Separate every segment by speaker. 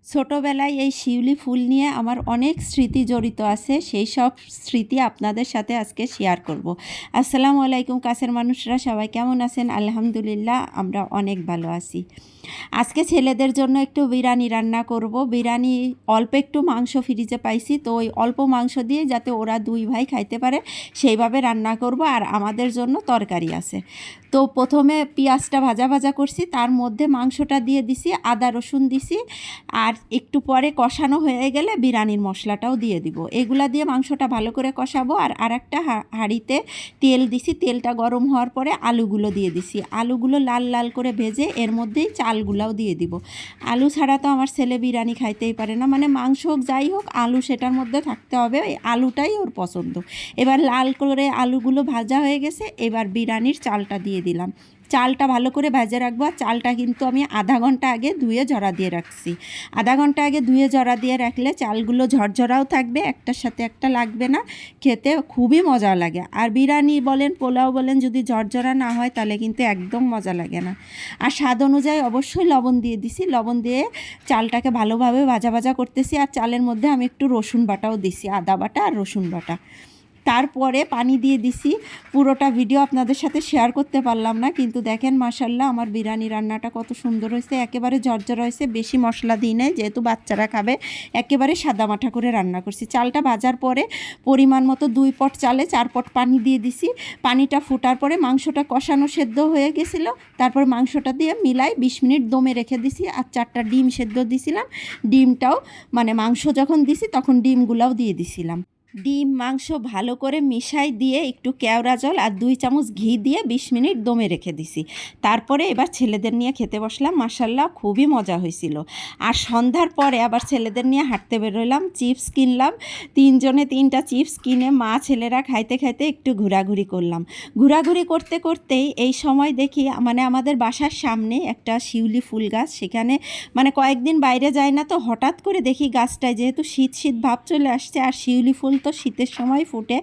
Speaker 1: ছোটোবেলায় এই শিউলি ফুল নিয়ে আমার অনেক স্মৃতি জড়িত আছে, সেই সব স্মৃতি আপনাদের সাথে আজকে শেয়ার করব। আসসালামু আলাইকুম কাছের মানুষরা, সবাই কেমন আছেন? আলহামদুলিল্লাহ, আমরা অনেক ভালো আছি। আজকে ছেলেদের জন্য একটু বিরিয়ানি রান্না করব। বিরিয়ানি অল্প একটু মাংস ফ্রিজে পাইছি, তো ওই অল্প মাংস দিয়ে যাতে ওরা দুই ভাই খাইতে পারে সেইভাবে রান্না করব। আর আমাদের জন্য তরকারি আছে। তো প্রথমে পেঁয়াজটা ভাজা ভাজা করছি, তার মধ্যে মাংসটা দিয়ে দিছি, আদা রসুন দিছি, আর একটু পরে কষানো হয়ে গেলে বিরিয়ানির মশলাটাও দিয়ে দিব। এগুলা দিয়ে মাংসটা ভালো করে কষাবো। আর একটা হাঁড়িতে তেল দিছি, তেলটা গরম হওয়ার পরে আলুগুলো দিয়ে দিছি। আলুগুলো লাল লাল করে ভেজে এর মধ্যেই চালগুলাও দিয়ে দিব। আলু ছাড়া তো আমার ছেলে বিরিয়ানি খাইতেই পারে না, মানে মাংস হোক যাই হোক আলু সেটার মধ্যে থাকতে হবে, এই আলুটাই ওর পছন্দ। এবার লাল করে আলুগুলো ভাজা হয়ে গেছে, এবার বিরিয়ানির চালটা দিয়ে দিলাম। চালটা ভালো করে ভেজে রাখবো। আর চালটা কিন্তু আমি আধা ঘন্টা আগে ধুয়ে জড়া দিয়ে রাখছি। আধা ঘন্টা আগে ধুয়ে জড়া দিয়ে রাখলে চালগুলো ঝরঝরাও থাকবে, একটার সাথে একটা লাগবে না, খেতে খুবই মজা লাগে। আর বিরিয়ানি বলেন পোলাও বলেন, যদি ঝরঝরা না হয় তাহলে কিন্তু একদম মজা লাগে না। আর স্বাদ অনুযায়ী অবশ্যই লবণ দিয়ে দিছি। লবণ দিয়ে চালটাকে ভালোভাবে ভাজা ভাজা করতেছি। আর চালের মধ্যে আমি একটু রসুন বাটাও দিছি, আদা বাটা আর রসুন বাটা। তারপরে পানি দিয়ে দিছি। পুরোটা ভিডিও আপনাদের সাথে শেয়ার করতে পারলাম না, কিন্তু দেখেন মাশাল্লাহ আমার বিরিয়ানি রান্নাটা কত সুন্দর হয়েছে, একেবারে ঝরঝর হয়েছে। বেশি মশলা দিই নাই, যেহেতু বাচ্চারা খাবে, একেবারে সাদামাঠা করে রান্না করছি। চালটা ভাজার পরে পরিমাণ মতো 2 পট চালে 4 পট পানি দিয়ে দিছি। পানিটা ফোটার পরে মাংসটা কষানো সেদ্ধ হয়ে গেছিলো, তারপর মাংসটা দিয়ে মিলাই 20 মিনিট দমে রেখে দিছি। আর 4টা ডিম সেদ্ধ দিছিলাম। ডিমটাও মানে মাংস যখন দিছি তখন ডিমগুলাও দিয়ে দিছিলাম। ডিম মাংস ভালো করে মিশাই দিয়ে একটু কেওড়া জল আর 2 চামচ ঘি দিয়ে 20 মিনিট দমে রেখে দিছি। তারপরে এবার ছেলেদের নিয়ে খেতে বসলাম। মাশাল্লাহ খুবই মজা হয়েছিল। আর সন্ধ্যার পরে আবার ছেলেদের নিয়ে হাঁটতে বেরোলাম, চিপস কিনলাম। 3 জনে 3টা চিপস কিনে মা ছেলেরা খাইতে খাইতে একটু ঘোরাঘুরি করলাম। ঘোরাঘুরি করতে করতেই এই সময় দেখি মানে আমাদের বাসার সামনে একটা শিউলি ফুল গাছ, সেখানে মানে কয়েকদিন বাইরে যায় না, তো হঠাৎ করে দেখি গাছটায়, যেহেতু শীত শীত ভাব চলে আসছে আর শিউলি ফুল তো শীতের সময় ফুটে,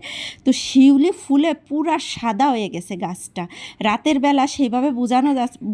Speaker 1: তো শিউলি ফুলে পুরা সাদা হয়ে গেছে গাছটা। রাতের বেলা সেইভাবে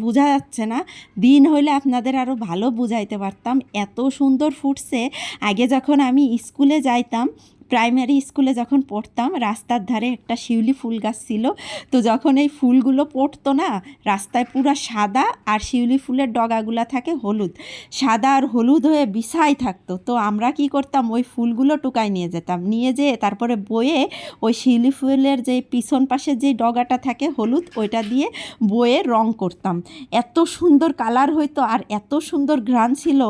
Speaker 1: বোঝা যাচ্ছে না, দিন হইলে আপনাদের আরও ভালো বুঝাইতে পারতাম, এত সুন্দর ফুটছে। আগে যখন আমি স্কুলে যাইতাম, প্রাইমারি স্কুলে যখন পড়তাম, রাস্তার ধারে একটা শিউলি ফুল গাছ ছিল। তো যখন এই ফুলগুলো পড়তো না, রাস্তায় পুরো সাদা আর শিউলি ফুলের ডগাগুলো থাকে হলুদ, সাদা আর হলুদ হয়ে বিছাই থাকতো। তো আমরা কি করতাম, ওই ফুলগুলো টুকাই নিয়ে যেতাম, নিয়ে যেয়ে তারপরে বয়ে ওই শিউলি ফুলের যে পিছন পাশে যে ডগাটা থাকে হলুদ, ওইটা দিয়ে বয়ে রং করতাম। এত সুন্দর কালার হইতো আর এত সুন্দর ঘ্রাণ ছিল।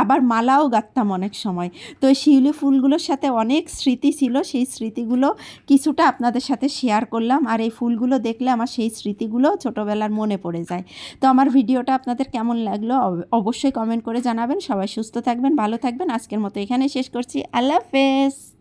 Speaker 1: আবার মালাও গাঁথতাম অনেক সময়। তো এই শিউলি ফুলগুলোর সাথে অনেক স্মৃতি ছিল, সেই স্মৃতিগুলো কিছুটা আপনাদের সাথে শেয়ার করলাম। আর এই ফুলগুলো দেখলে আমার সেই স্মৃতিগুলো ছোটোবেলার মনে পড়ে যায়। তো আমার ভিডিওটা আপনাদের কেমন লাগলো অবশ্যই কমেন্ট করে জানাবেন। সবাই সুস্থ থাকবেন, ভালো থাকবেন। আজকের মতো এখানে শেষ করছি। আল্লাহ হাফেজ।